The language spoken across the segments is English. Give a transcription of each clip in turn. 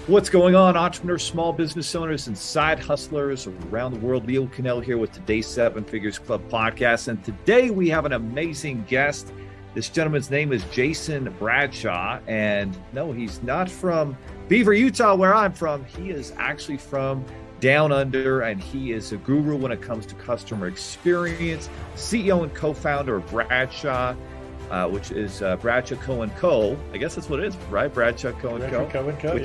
What's going on, entrepreneurs, small business owners, and side hustlers around the world? Leo Cannell here with today's Seven Figures Club podcast. And today we have an amazing guest. This gentleman's name is Jason Bradshaw. And no, he's not from Beaver, Utah, where I'm from. He is actually from down under, and he is a guru when it comes to customer experience, CEO and co-founder of Bradshaw, which is Bradshaw Co. & Co. I guess that's what it is, right? Bradshaw Co. & Co.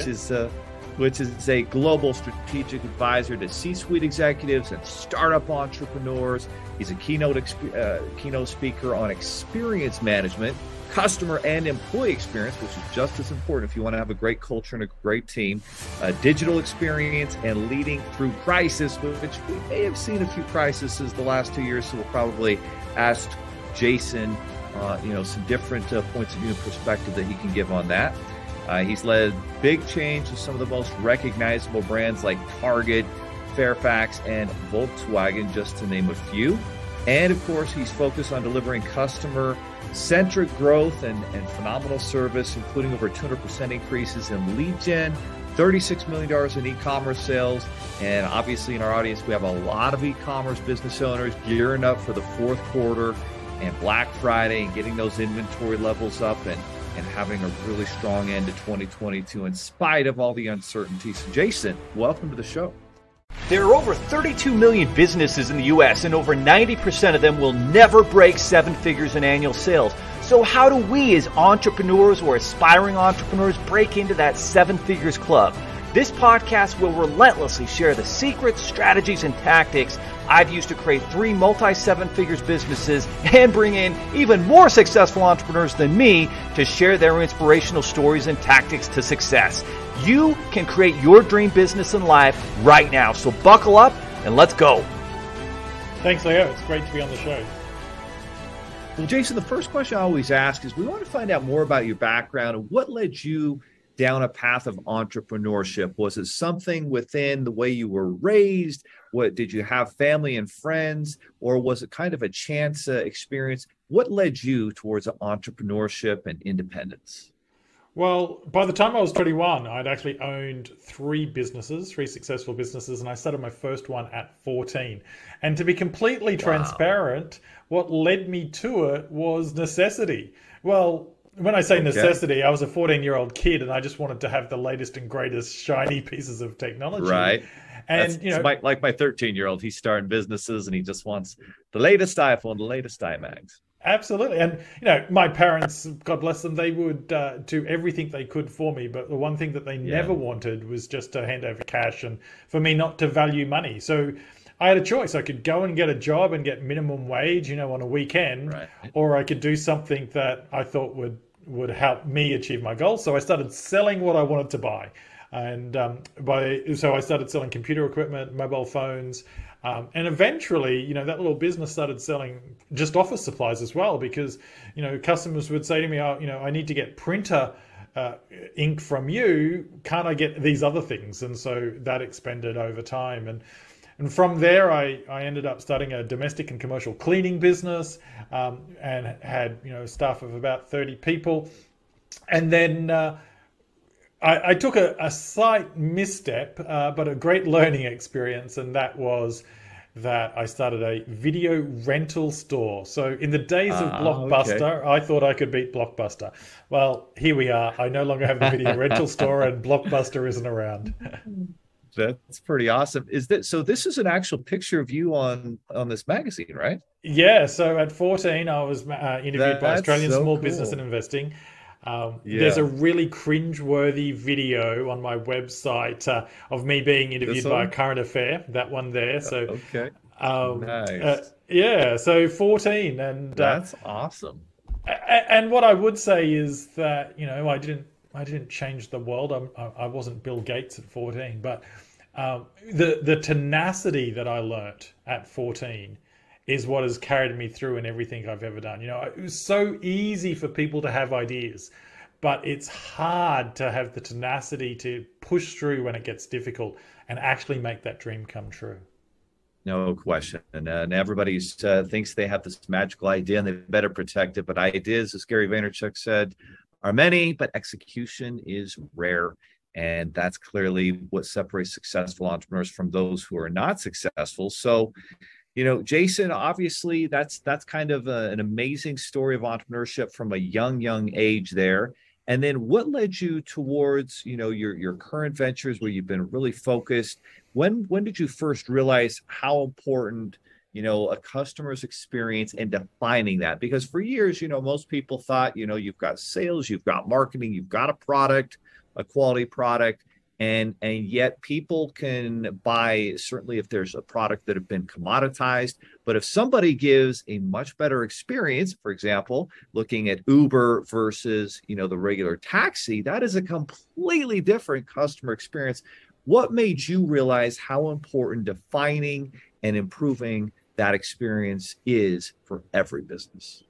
Which is a global strategic advisor to C-suite executives and startup entrepreneurs. He's a keynote speaker on experience management, customer and employee experience, which is just as important if you want to have a great culture and a great team, digital experience, and leading through crisis, which we may have seen a few crises the last 2 years. So we'll probably ask Jason some different points of view and perspective that he can give on that. He's led big change to some of the most recognizable brands like Target, Fairfax, and Volkswagen, just to name a few. And of course, he's focused on delivering customer-centric growth and phenomenal service, including over 200% increases in lead gen, $36 million in e-commerce sales. And obviously in our audience, we have a lot of e-commerce business owners gearing up for the fourth quarter and Black Friday and getting those inventory levels up and having a really strong end to 2022 in spite of all the uncertainties. So Jason, welcome to the show. There are over 32 million businesses in the U.S., and over 90% of them will never break seven figures in annual sales. So how do we as entrepreneurs or aspiring entrepreneurs break into that seven figures club? This podcast will relentlessly share the secrets, strategies, and tactics I've used to create 3 multi-seven figures businesses and bring in even more successful entrepreneurs than me to share their inspirational stories and tactics to success. You can create your dream business and life right now. So buckle up and let's go. Thanks, Leo. It's great to be on the show. Well, Jason, the first question I always ask is we want to find out more about your background and what led you down a path of entrepreneurship. Was it something within the way you were raised? What did you have family and friends, or was it kind of a chance experience? What led you towards entrepreneurship and independence? Well, by the time I was 21, I'd actually owned 3 successful businesses, and I started my first one at 14. And to be completely transparent, what led me to it was necessity. Well, when I say necessity, I was a 14-year-old kid, and I just wanted to have the latest and greatest shiny pieces of technology. Right. And like my 13-year-old, he's starting businesses, and he just wants the latest iPhone, the latest iMacs. Absolutely. And, my parents, God bless them, they would do everything they could for me. But the one thing that they never wanted was just to hand over cash and for me not to value money. So I had a choice. I could go and get a job and get minimum wage, on a weekend, right, or I could do something that I thought would help me achieve my goals. So I started selling what I wanted to buy. And so I started selling computer equipment, mobile phones, and eventually, that little business started selling just office supplies as well, because, customers would say to me, I need to get printer ink from you. Can't I get these other things? And so that expanded over time. And from there, I ended up starting a domestic and commercial cleaning business, and had, staff of about 30 people. And then I took a slight misstep, but a great learning experience, and that was that I started a video rental store. So in the days of Blockbuster, I thought I could beat Blockbuster. Well, here we are. I no longer have the video rental store, and Blockbuster isn't around. That's pretty awesome. So this is an actual picture of you on this magazine, right? Yeah. So at 14, I was interviewed by Australian Small Business and Investing. There's a really cringe-worthy video on my website of me being interviewed by a current affair. That one there. So nice. So 14, and that's awesome. And what I would say is that I didn't change the world. I wasn't Bill Gates at 14, but the tenacity that I learnt at 14 is what has carried me through in everything I've ever done. It was so easy for people to have ideas, but it's hard to have the tenacity to push through when it gets difficult and actually make that dream come true. No question. And everybody thinks they have this magical idea and they better protect it. But ideas, as Gary Vaynerchuk said, are many, but execution is rare. And that's clearly what separates successful entrepreneurs from those who are not successful. So, Jason, obviously that's kind of an amazing story of entrepreneurship from a young age there. And then what led you towards, your current ventures where you've been really focused? When did you first realize how important, a customer's experience and defining that? Because for years, most people thought, you've got sales, you've got marketing, you've got a product, a quality product, and yet people can buy, certainly if there's a product that have been commoditized, but if somebody gives a much better experience, for example, looking at Uber versus, the regular taxi, that is a completely different customer experience. What made you realize how important defining and improving that experience is for every business?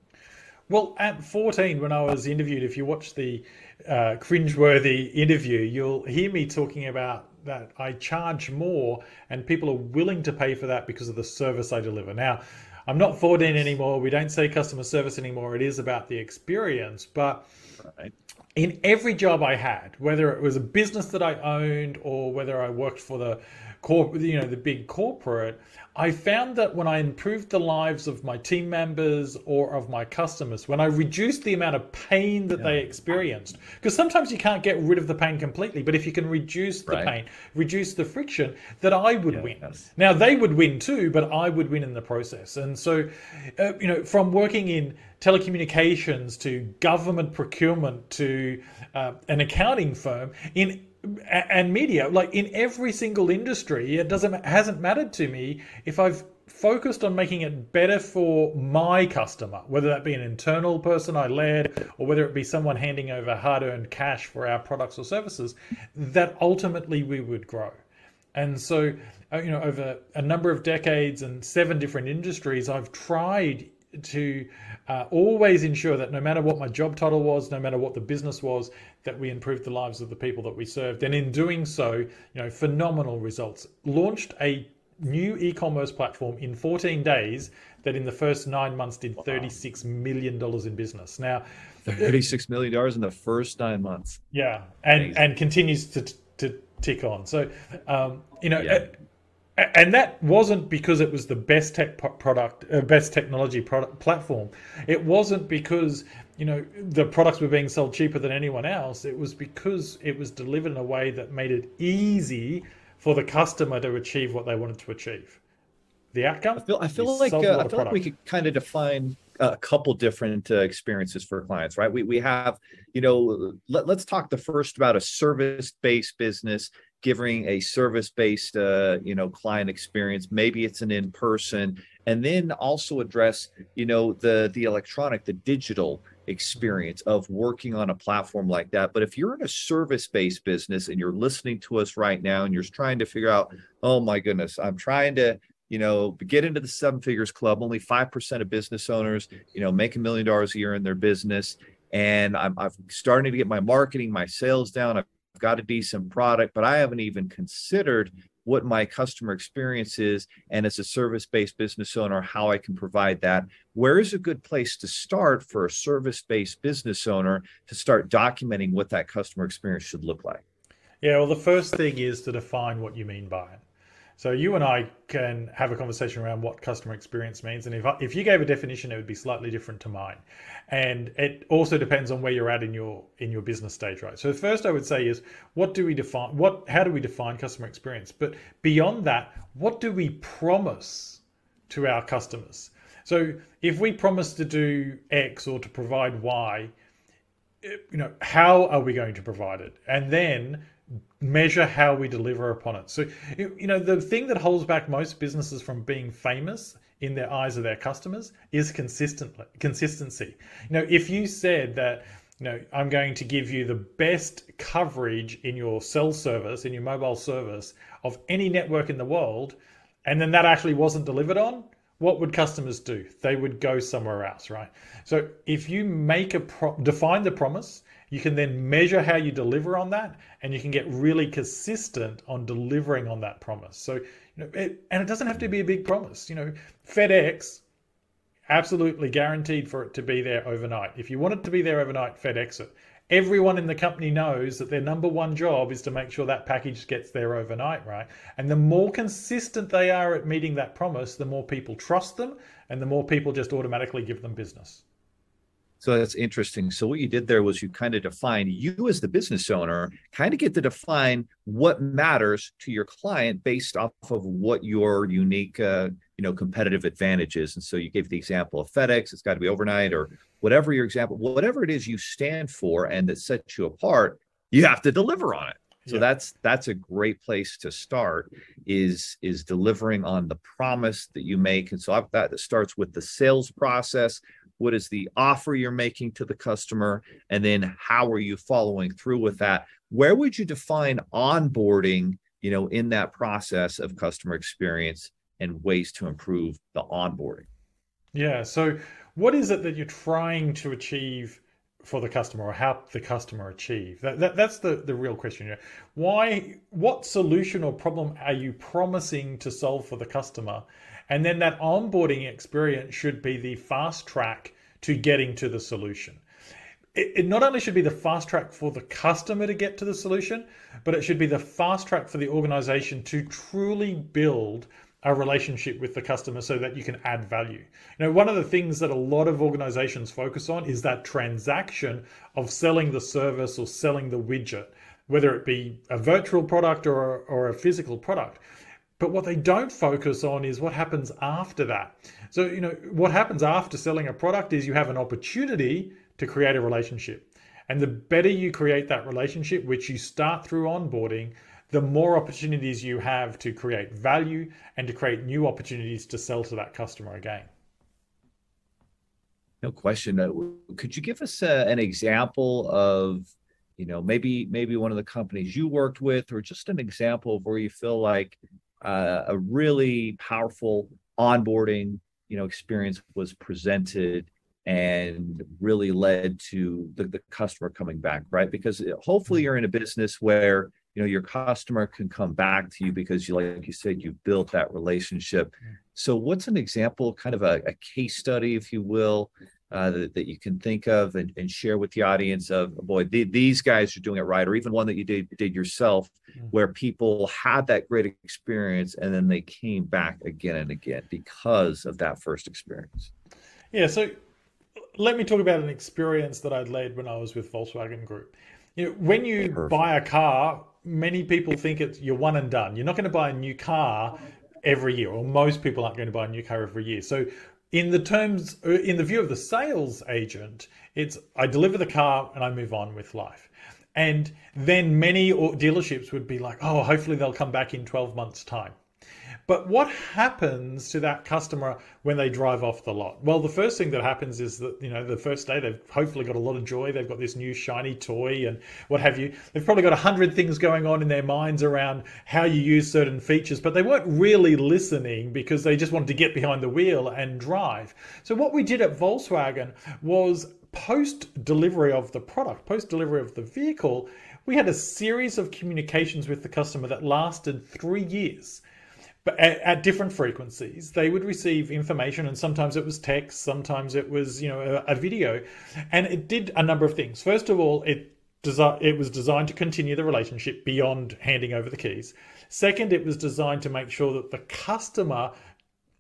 Well, at 14, when I was interviewed, if you watch the cringeworthy interview, you'll hear me talking about that I charge more and people are willing to pay for that because of the service I deliver. Now, I'm not 14 anymore. We don't say customer service anymore. It is about the experience. But in every job I had, whether it was a business that I owned or whether I worked for the big corporate, I found that when I improved the lives of my team members or of my customers, when I reduced the amount of pain that they experienced, because sometimes you can't get rid of the pain completely, but if you can reduce the pain, reduce the friction, that I would win. Now, they would win too, but I would win in the process. And so, from working in telecommunications to government procurement to an accounting firm, and media, like in every single industry, it hasn't mattered to me if I've focused on making it better for my customer, whether that be an internal person I led or whether it be someone handing over hard-earned cash for our products or services, that ultimately we would grow. And so, over a number of decades and 7 different industries, I've tried to always ensure that no matter what my job title was, no matter what the business was, that we improved the lives of the people that we served. And in doing so, phenomenal results. Launched a new e-commerce platform in 14 days that in the first 9 months did $36 million in business. Now, $36 million in the first 9 months. Yeah, and continues to tick on. So, and that wasn't because it was the best best technology product platform. It wasn't because the products were being sold cheaper than anyone else. It was because it was delivered in a way that made it easy for the customer to achieve what they wanted to achieve. The outcome. I feel like we could kind of define a couple different experiences for clients, right? We have, let's talk the first about a service-based business giving a service-based, client experience. Maybe it's an in-person, and then also address, the electronic, the digital experience of working on a platform like that. But if you're in a service-based business and you're listening to us right now and you're trying to figure out, oh my goodness, I'm trying to get into the 7 figures club. Only 5% of business owners, make $1 million a year in their business. And I'm starting to get my marketing, my sales down. I've got a decent product, but I haven't even considered what my customer experience is. And as a service-based business owner, how I can provide that. Where is a good place to start for a service-based business owner to start documenting what that customer experience should look like? Yeah, well, the first thing is to define what you mean by it. So you and I can have a conversation around what customer experience means. And if you gave a definition, it would be slightly different to mine. And it also depends on where you're at in your business stage, right? So first I would say is, how do we define customer experience? But beyond that, what do we promise to our customers? So if we promise to do X or to provide Y, how are we going to provide it? And then measure how we deliver upon it. So, the thing that holds back most businesses from being famous in the eyes of their customers is consistency. If you said that, I'm going to give you the best coverage in your cell service, in your mobile service of any network in the world, and then that actually wasn't delivered on, what would customers do? They would go somewhere else, right? So if you define the promise, you can then measure how you deliver on that, and you can get really consistent on delivering on that promise. So, and it doesn't have to be a big promise. FedEx, absolutely guaranteed for it to be there overnight. If you want it to be there overnight, FedEx it. everyone in the company knows that their number one job is to make sure that package gets there overnight, right? And the more consistent they are at meeting that promise, the more people trust them, and the more people just automatically give them business. So that's interesting. So what you did there was you kind of define, you as the business owner kind of get to define what matters to your client based off of what your unique, competitive advantage is. And so you gave the example of FedEx, it's got to be overnight, or whatever your example, whatever it is you stand for and that sets you apart, you have to deliver on it. So that's a great place to start, is delivering on the promise that you make. And so that starts with the sales process. What is the offer you're making to the customer? And then how are you following through with that? Where would you define onboarding, in that process of customer experience and ways to improve the onboarding? Yeah. So what is it that you're trying to achieve for the customer, or help the customer achieve? That's the real question. What solution or problem are you promising to solve for the customer? And then that onboarding experience should be the fast track to getting to the solution. It not only should be the fast track for the customer to get to the solution, but it should be the fast track for the organization to truly build a relationship with the customer so that you can add value. One of the things that a lot of organizations focus on is that transaction of selling the service or selling the widget, whether it be a virtual product or a physical product. But what they don't focus on is what happens after that. So, what happens after selling a product is you have an opportunity to create a relationship. And the better you create that relationship, which you start through onboarding, the more opportunities you have to create value and to create new opportunities to sell to that customer again. No question. Could you give us an example of, maybe one of the companies you worked with, or just an example of where you feel like a really powerful onboarding, experience was presented and really led to the customer coming back, right? Because hopefully you're in a business where, your customer can come back to you because like you said, you've built that relationship. So what's an example, kind of a case study, if you will, that you can think of and share with the audience of, boy, these guys are doing it right, or even one that you did yourself, where people had that great experience and then they came back again and again because of that first experience? Yeah, so let me talk about an experience that I'd led when I was with Volkswagen Group. When you buy a car, many people think you're one and done. You're not going to buy a new car every year, or most people aren't going to buy a new car every year. So in the view of the sales agent, it's I deliver the car and I move on with life. And then many dealerships would be like, oh, hopefully they'll come back in 12 months' time. But what happens to that customer when they drive off the lot? Well, the first thing that happens is that, the first day they've hopefully got a lot of joy. They've got this new shiny toy and what have you. They've probably got 100 things going on in their minds around how you use certain features, but they weren't really listening because they just wanted to get behind the wheel and drive. So what we did at Volkswagen was post-delivery of the product, post-delivery of the vehicle, we had a series of communications with the customer that lasted 3 years. But at different frequencies, they would receive information, and sometimes it was text, sometimes it was, a video, and it did a number of things. First of all, it was designed to continue the relationship beyond handing over the keys. Second, it was designed to make sure that the customer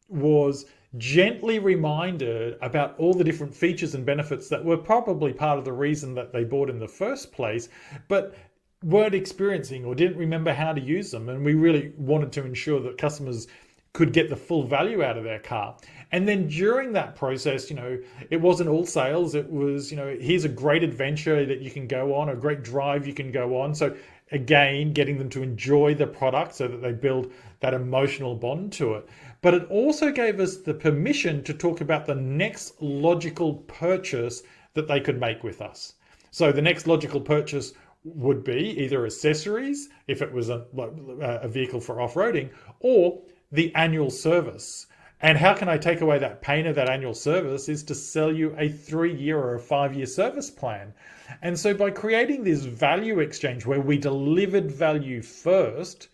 was gently reminded about all the different features and benefits that were probably part of the reason that they bought in the first place, but weren't experiencing or didn't remember how to use them. And we really wanted to ensure that customers could get the full value out of their car. And then during that process, it wasn't all sales. It was, here's a great adventure that you can go on, a great drive you can go on. So again, getting them to enjoy the product so that they build that emotional bond to it. But it also gave us the permission to talk about the next logical purchase that they could make with us. So the next logical purchase would be either accessories, if it was a vehicle for off-roading, or the annual service. And how can I take away that pain of that annual service is to sell you a 3-year or a 5-year service plan. And so by creating this value exchange where we delivered value first,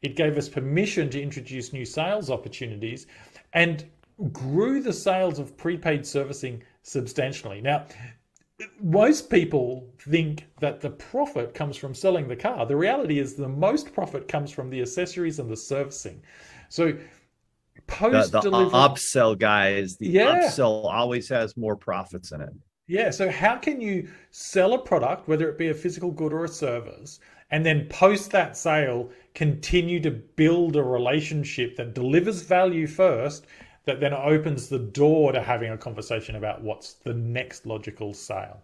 it gave us permission to introduce new sales opportunities and grew the sales of prepaid servicing substantially. Now, most people think that the profit comes from selling the car. The reality is the most profit comes from the accessories and the servicing. So The post-delivery, upsell guys, the yeah, upsell always has more profits in it. yeah. So how can you sell a product, whether it be a physical good or a service, and then post that sale, continue to build a relationship that delivers value first, that then opens the door to having a conversation about what's the next logical sale.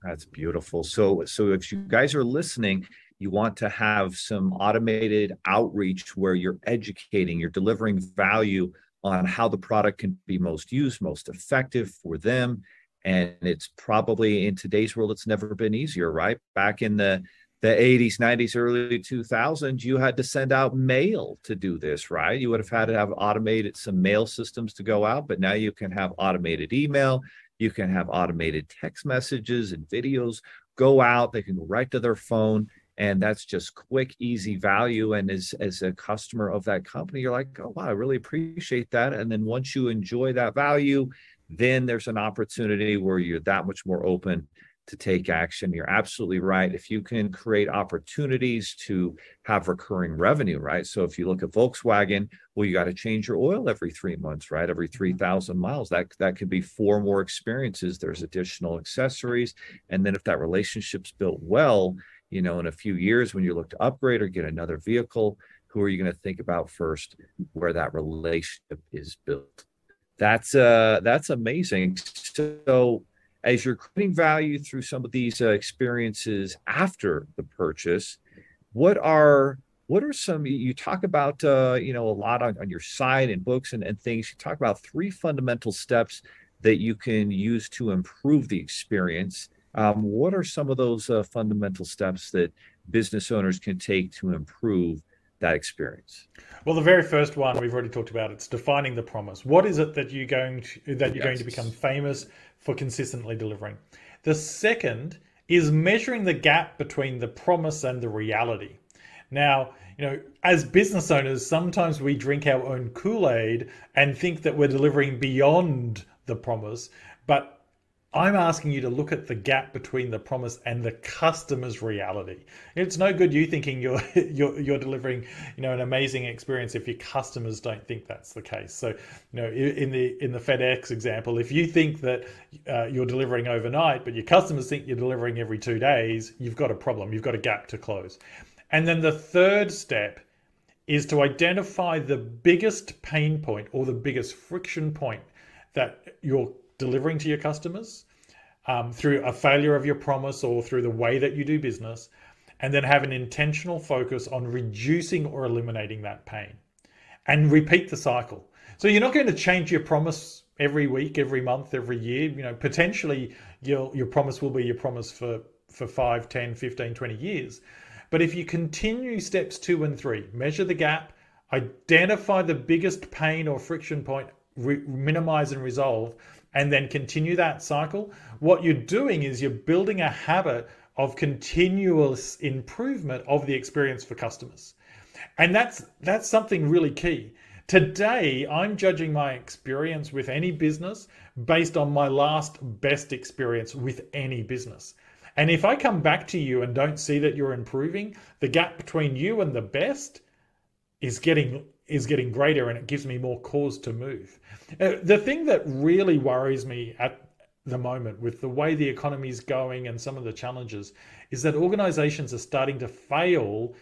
That's beautiful. So if you guys are listening, you want to have some automated outreach where you're educating, you're delivering value on how the product can be most used, most effective for them. And it's probably in today's world, it's never been easier, right? Back in the 80s, 90s, early 2000s, you had to send out mail to do this, right? You would have had to have automated some mail systems to go out, but now you can have automated email. You can have automated text messages and videos go out. They can go right to their phone. And that's just quick, easy value. And as a customer of that company, you're like, oh, wow, I really appreciate that. And then once you enjoy that value, then there's an opportunity where you're that much more open to take action. You're absolutely right. If you can create opportunities to have recurring revenue, right? So if you look at Volkswagen, well, you got to change your oil every 3 months, right? Every 3,000 miles. That could be 4 more experiences. There's additional accessories. And then if that relationship's built well, in a few years when you look to upgrade or get another vehicle, who are you going to think about first where that relationship is built? That's amazing. So as you're creating value through some of these experiences after the purchase, what are some, you talk about a lot on your site and books and things. You talk about 3 fundamental steps that you can use to improve the experience. What are some of those fundamental steps that business owners can take to improve that experience? Well, the very first one we've already talked about. It's defining the promise. What is it that you're going to become famous for consistently delivering? The second is measuring the gap between the promise and the reality. Now, as business owners, sometimes we drink our own Kool-Aid and think that we're delivering beyond the promise, but I'm asking you to look at the gap between the promise and the customer's reality. It's no good you thinking you're delivering, an amazing experience if your customers don't think that's the case. So, in the FedEx example, if you think that you're delivering overnight, but your customers think you're delivering every 2 days, you've got a problem. You've got a gap to close. And then the third step is to identify the biggest pain point or the biggest friction point that you're delivering to your customers through a failure of your promise or through the way that you do business, and then have an intentional focus on reducing or eliminating that pain and repeat the cycle. So you're not going to change your promise every week, every month, every year. Potentially your promise will be your promise for 5, 10, 15, 20 years. But if you continue steps 2 and 3, measure the gap, identify the biggest pain or friction point, minimize and resolve, and then continue that cycle, what you're doing is you're building a habit of continuous improvement of the experience for customers. And that's something really key. Today, I'm judging my experience with any business based on my last best experience with any business. And if I come back to you and don't see that you're improving, the gap between you and the best is getting greater, and it gives me more cause to move. The thing that really worries me at the moment with the way the economy is going and some of the challenges is that organizations are starting to fail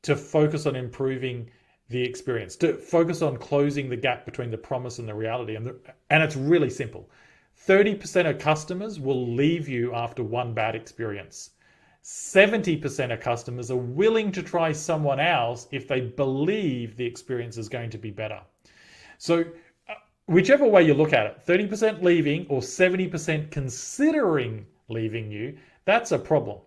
to focus on improving the experience, to focus on closing the gap between the promise and the reality. And it's really simple. 30% of customers will leave you after 1 bad experience. 70% of customers are willing to try someone else if they believe the experience is going to be better. So whichever way you look at it, 30% leaving or 70% considering leaving you, that's a problem.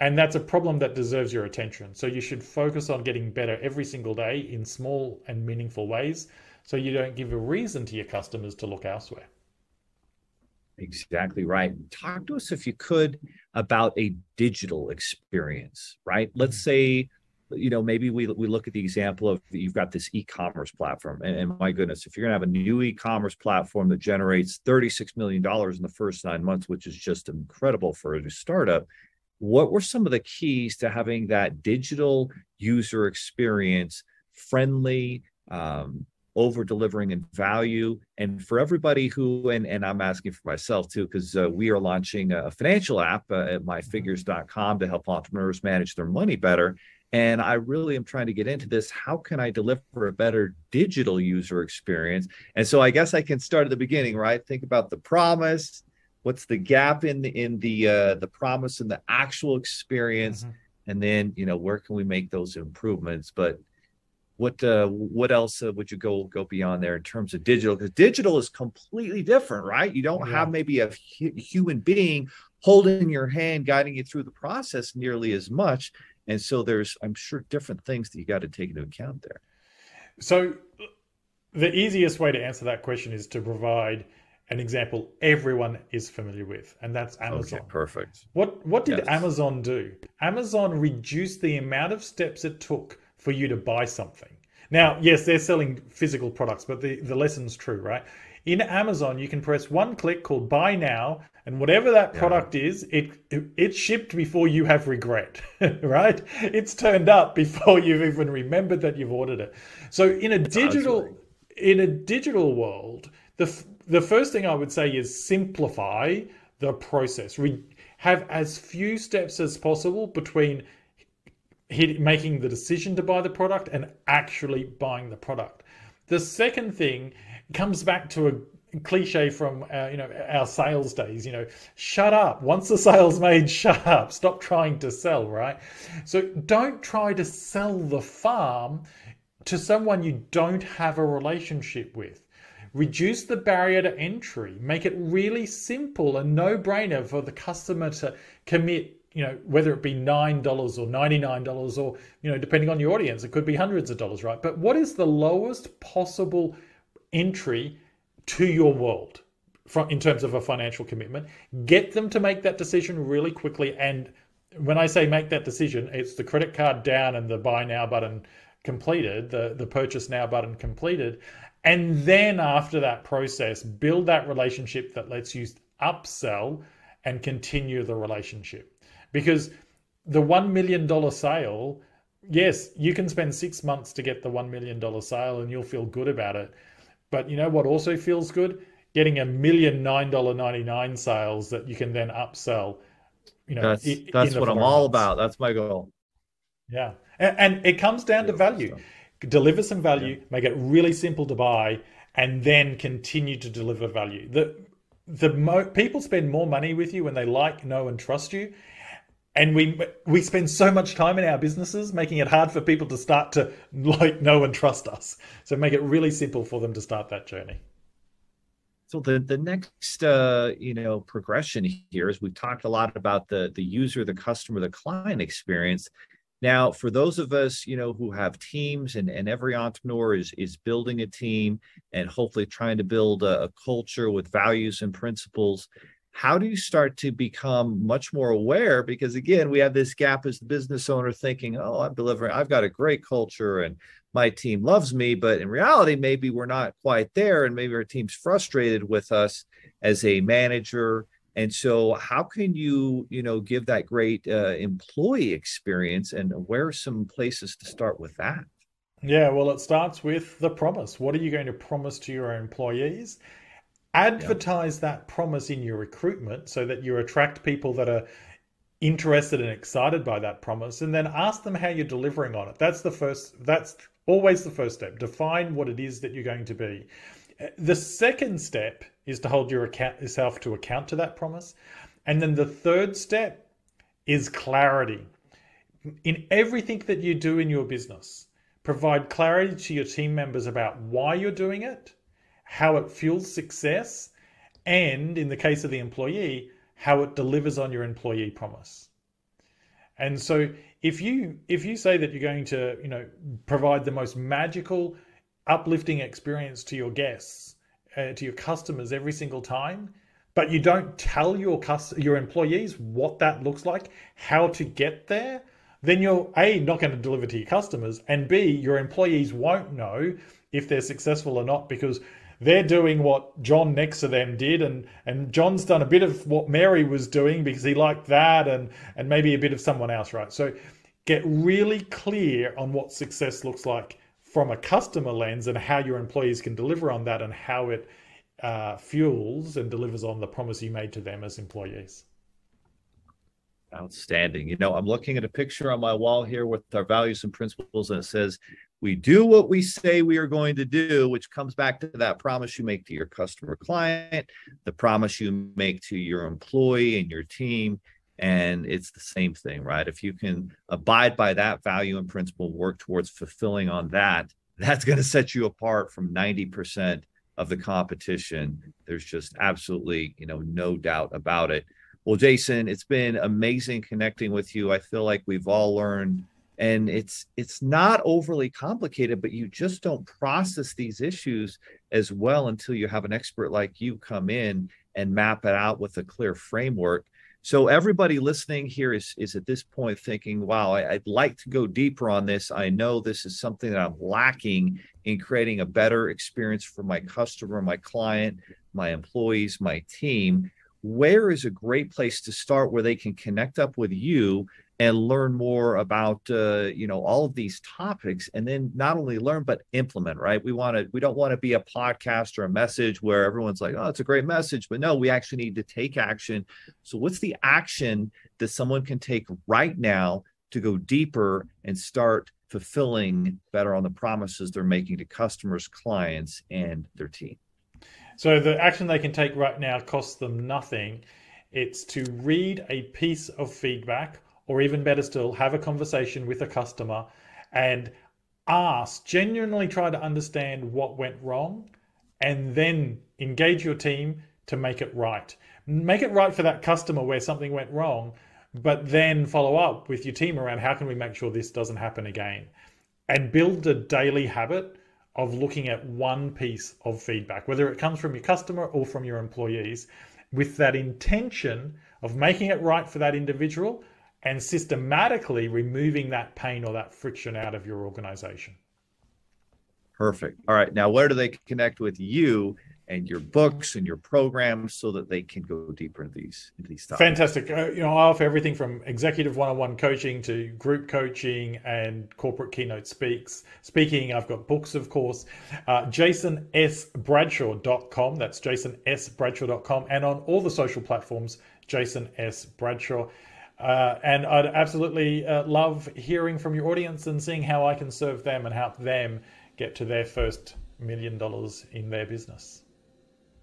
And that's a problem that deserves your attention. So you should focus on getting better every single day in small and meaningful ways so you don't give a reason to your customers to look elsewhere. Exactly right. Talk to us, if you could, about a digital experience, right? Let's say maybe we look at the example of you've got this e-commerce platform, and my goodness, if you're going to have a new e-commerce platform that generates $36 million in the first 9 months, which is just incredible for a startup, what were some of the keys to having that digital user experience friendly, over delivering in value? And for everybody who, and I'm asking for myself too, because we are launching a financial app at myfigures.com to help entrepreneurs manage their money better. And I really am trying to get into this. How can I deliver a better digital user experience? And so I guess I can start at the beginning, right? Think about the promise. What's the gap in the promise and the actual experience? And then, where can we make those improvements? But what else would you go beyond there in terms of digital? Because digital is completely different, right? You don't have maybe a human being holding your hand, guiding you through the process nearly as much. And so there's, I'm sure, different things that you got to take into account there. So the easiest way to answer that question is to provide an example everyone is familiar with, and that's Amazon. Okay, perfect. What did Amazon do? Amazon reduced the amount of steps it took for you to buy something. Now, yes, they're selling physical products, but the lesson's true, right? In Amazon, you can press one click called Buy Now, and whatever that product is, it's shipped before you have regret, right? It's turned up before you've even remembered that you've ordered it. So in a digital world, the first thing I would say is simplify the process. Have as few steps as possible between making the decision to buy the product and actually buying the product. The second thing comes back to a cliche from our sales days. Shut up. Once the sale's made, shut up. Stop trying to sell, right? So don't try to sell the farm to someone you don't have a relationship with. Reduce the barrier to entry. Make it really simple and no-brainer for the customer to commit, whether it be $9 or $99 or, depending on your audience, it could be hundreds of dollars, right? But what is the lowest possible entry to your world in terms of a financial commitment? Get them to make that decision really quickly. And when I say make that decision, it's the credit card down and the buy now button completed, the purchase now button completed. And then after that process, build that relationship that lets you upsell and continue the relationship. Because the $1 million sale, yes, you can spend 6 months to get the $1 million sale and you'll feel good about it. But you know what also feels good? Getting $1 million $9.99 sales that you can then upsell. That's what I'm all about. That's my goal. Yeah. And it comes down to value. Deliver some value, make it really simple to buy, and then continue to deliver value. People spend more money with you when they like, know, and trust you. And we spend so much time in our businesses making it hard for people to start to like, know, and trust us. So make it really simple for them to start that journey. So the next progression here is we've talked a lot about the user, the customer, the client experience. Now, for those of us, who have teams, and every entrepreneur is building a team and hopefully trying to build a culture with values and principles, how do you start to become much more aware? Because again, we have this gap as the business owner thinking, oh, I've got a great culture and my team loves me. But in reality, maybe we're not quite there. And maybe our team's frustrated with us as a manager. And so how can you, give that great employee experience, and where are some places to start with that? Yeah, well, it starts with the promise. What are you going to promise to your employees? Advertise that promise in your recruitment so that you attract people that are interested and excited by that promise, and then ask them how you're delivering on it. That's always the first step. Define what it is that you're going to be. The second step is to hold yourself to account to that promise. And then the third step is clarity. In everything that you do in your business, provide clarity to your team members about why you're doing it, how it fuels success, and in the case of the employee, how it delivers on your employee promise. And so if you say that you're going to, provide the most magical, uplifting experience to your guests, to your customers every single time, but you don't tell your employees what that looks like, how to get there, then you're A, not going to deliver to your customers, and B, your employees won't know if they're successful or not, because they're doing what John next to them did, and John's done a bit of what Mary was doing because he liked that, and maybe a bit of someone else, right? So get really clear on what success looks like from a customer lens and how your employees can deliver on that, and how it fuels and delivers on the promise you made to them as employees. Outstanding. You know, I'm looking at a picture on my wall here with our values and principles, and it says, we do what we say we are going to do, which comes back to that promise you make to your customer client, the promise you make to your employee and your team. And it's the same thing, right? If you can abide by that value and principle, work towards fulfilling on that, that's going to set you apart from 90% of the competition. There's just absolutely, no doubt about it. Well, Jason, it's been amazing connecting with you. I feel like we've all learned, and it's not overly complicated, but you just don't process these issues as well until you have an expert like you come in and map it out with a clear framework. So everybody listening here is at this point thinking, wow, I'd like to go deeper on this. I know this is something that I'm lacking in creating a better experience for my customer, my client, my employees, my team. Where is a great place to start where they can connect up with you and learn more about, all of these topics, and then not only learn, but implement, right? We don't want to be a podcast or a message where everyone's like, oh, it's a great message, but no, we actually need to take action. So what's the action that someone can take right now to go deeper and start fulfilling better on the promises they're making to customers, clients, and their team? So the action they can take right now costs them nothing. It's to read a piece of feedback, or even better still, have a conversation with a customer and genuinely try to understand what went wrong, and then engage your team to make it right. Make it right for that customer where something went wrong, but then follow up with your team around how can we make sure this doesn't happen again, and build a daily habit of looking at one piece of feedback, whether it comes from your customer or from your employees, with that intention of making it right for that individual and systematically removing that pain or that friction out of your organization. Perfect. All right. Now, where do they connect with you and your books and your programs so that they can go deeper into these topics? Fantastic. I offer everything from executive one-on-one coaching to group coaching and corporate keynote speaking. I've got books, of course. JasonSBradshaw.com. That's JasonSBradshaw.com. And on all the social platforms, Jason S. Bradshaw. And I'd absolutely love hearing from your audience and seeing how I can serve them and help them get to their first $1 million in their business.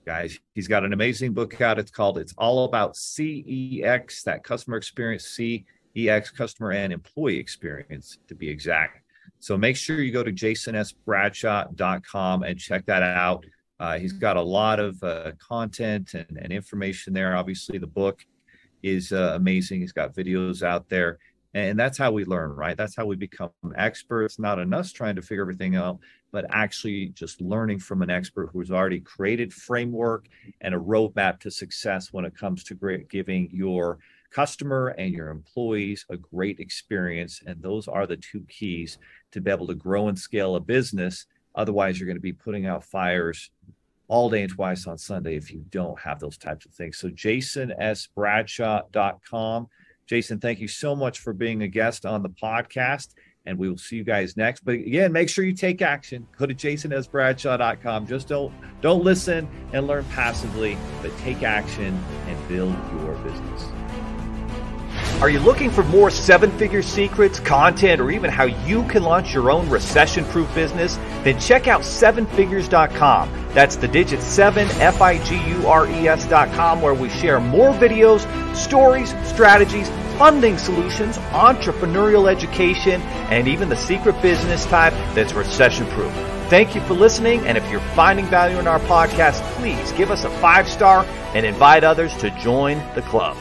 Guys, he's got an amazing book out. It's called It's All About CEX, that customer experience, CEX, customer and employee experience, to be exact. So make sure you go to jasonsbradshaw.com and check that out. He's got a lot of content and information there. Obviously, the book is amazing. He's got videos out there. And that's how we learn, right? That's how we become experts, not in us trying to figure everything out, but actually just learning from an expert who's already created framework and a roadmap to success when it comes to giving your customer and your employees a great experience. And those are the two keys to be able to grow and scale a business. Otherwise, you're going to be putting out fires all day and twice on Sunday if you don't have those types of things. So jasonsbradshaw.com. Jason, thank you so much for being a guest on the podcast, and we will see you guys next. But again, make sure you take action. Go to jasonsbradshaw.com. Just don't listen and learn passively, but take action and build your business. Are you looking for more seven-figure secrets, content, or even how you can launch your own recession-proof business? Then check out sevenfigures.com. That's the digit 7, FIGURES.com, where we share more videos, stories, strategies, funding solutions, entrepreneurial education, and even the secret business type that's recession-proof. Thank you for listening, and if you're finding value in our podcast, please give us a 5-star and invite others to join the club.